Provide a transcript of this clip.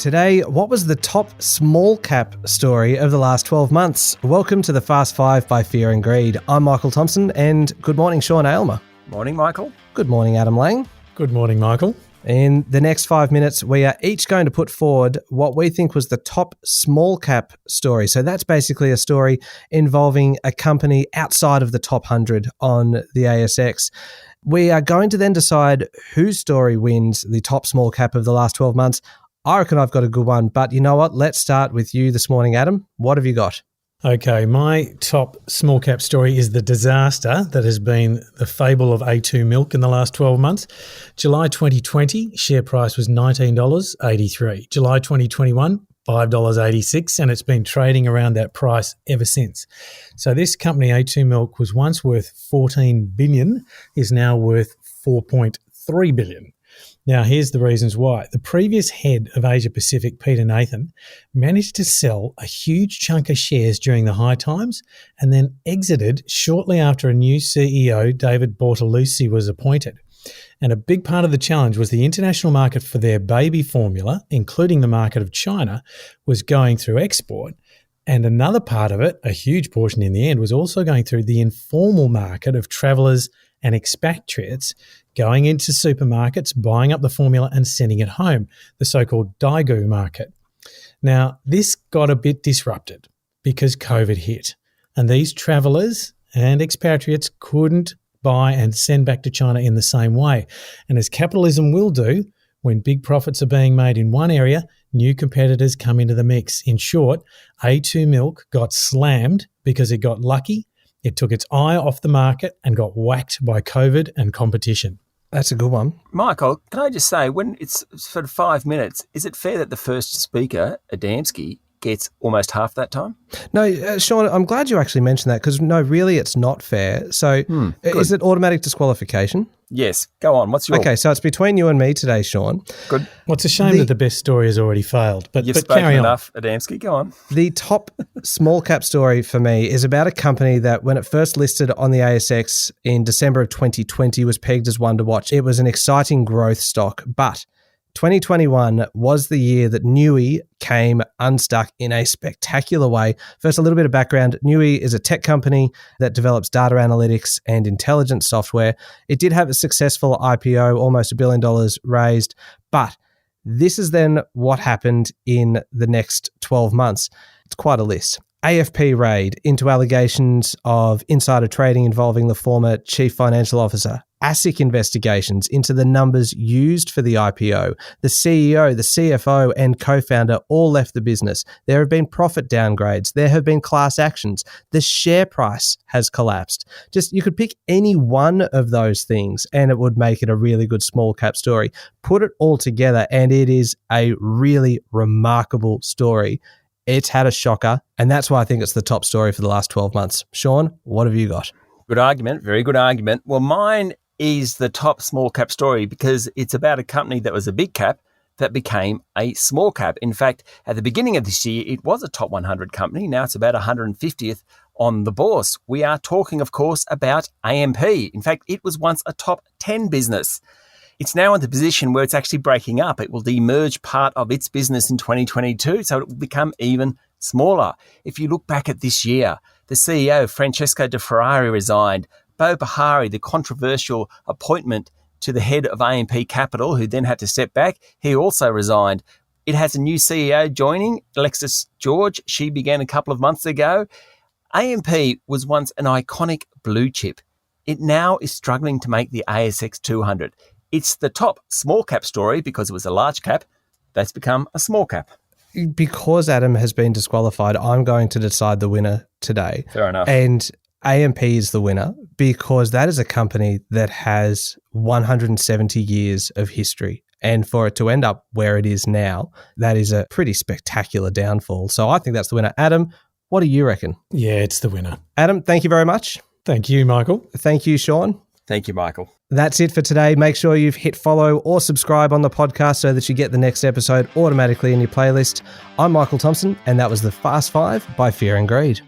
Today, what was the top small cap story of the last 12 months? Welcome to the Fast Five by Fear and Greed. I'm Michael Thompson, and good morning, Sean Aylmer. Morning, Michael. Good morning, Adam Lang. Good morning, Michael. In the next 5 minutes, we are each going to put forward what we think was the top small cap story. So that's basically a story involving a company outside of the top 100 on the ASX. We are going to then decide whose story wins the top small cap of the last 12 months. I reckon I've got a good one, but you know what? Let's start with you this morning, Adam. What have you got? Okay, my top small cap story is the disaster that has been the fable of A2 Milk in the last 12 months. July 2020, share price was $19.83. July 2021, $5.86, and it's been trading around that price ever since. So this company, A2 Milk, was once worth $14 billion, is now worth $4.3 billion. Now, here's the reasons why. The previous head of Asia Pacific, Peter Nathan, managed to sell a huge chunk of shares during the high times and then exited shortly after a new CEO, David Bortolussi, was appointed. And a big part of the challenge was the international market for their baby formula, including the market of China, was going through export. And another part of it, a huge portion in the end, was also going through the informal market of travellers and expatriates going into supermarkets, buying up the formula and sending it home, the so-called Daigou market. Now, this got a bit disrupted because COVID hit, and these travellers and expatriates couldn't buy and send back to China in the same way. And as capitalism will do, when big profits are being made in one area, new competitors come into the mix. In short, A2 Milk got slammed because it got lucky. It took its eye off the market and got whacked by COVID and competition. That's a good one. Michael, can I just say, when it's sort of 5 minutes, is it fair that the first speaker, Adamski, gets almost half that time? No, Sean, I'm glad you actually mentioned that because, no, really it's not fair. So is it automatic disqualification? Yes. Go on. What's your... Okay, so it's between you and me today, Sean. Good. Well, it's a shame that the best story has already failed. But You've spoken enough, Adamski. Go on. The top small cap story for me is about a company that when it first listed on the ASX in December of 2020 was pegged as one to watch. It was an exciting growth stock, but 2021 was the year that Nui came unstuck in a spectacular way. First, a little bit of background. Nui is a tech company that develops data analytics and intelligence software. It did have a successful IPO, almost $1 billion raised, but this is then what happened in the next 12 months. It's quite a list. AFP raid into allegations of insider trading involving the former chief financial officer. ASIC investigations into the numbers used for the IPO. The CEO, the CFO, and co-founder all left the business. There have been profit downgrades. There have been class actions. The share price has collapsed. Just, you could pick any one of those things and it would make it a really good small cap story. Put it all together and it is a really remarkable story. It's had a shocker, and that's why I think it's the top story for the last 12 months. Sean, what have you got? Good argument. Very good argument. Well, mine is the top small cap story because it's about a company that was a big cap that became a small cap. In fact, at the beginning of this year, it was a top 100 company. Now it's about 150th on the bourse. We are talking, of course, about AMP. In fact, it was once a top 10 business. It's now in the position where it's actually breaking up. It will demerge part of its business in 2022, so it will become even smaller. If you look back at this year, the CEO, Francesco De Ferrari, resigned. Bo Bahari, the controversial appointment to the head of AMP Capital, who then had to step back, he also resigned. It has a new CEO joining, Alexis George. She began a couple of months ago. AMP was once an iconic blue chip. It now is struggling to make the ASX 200. It's the top small cap story because it was a large cap that's become a small cap. Because Adam has been disqualified, I'm going to decide the winner today. Fair enough. And AMP is the winner because that is a company that has 170 years of history. And for it to end up where it is now, that is a pretty spectacular downfall. So I think that's the winner. Adam, what do you reckon? Yeah, it's the winner. Adam, thank you very much. Thank you, Michael. Thank you, Sean. Thank you, Michael. That's it for today. Make sure you've hit follow or subscribe on the podcast so that you get the next episode automatically in your playlist. I'm Michael Thompson, and that was the Fast Five by Fear and Greed.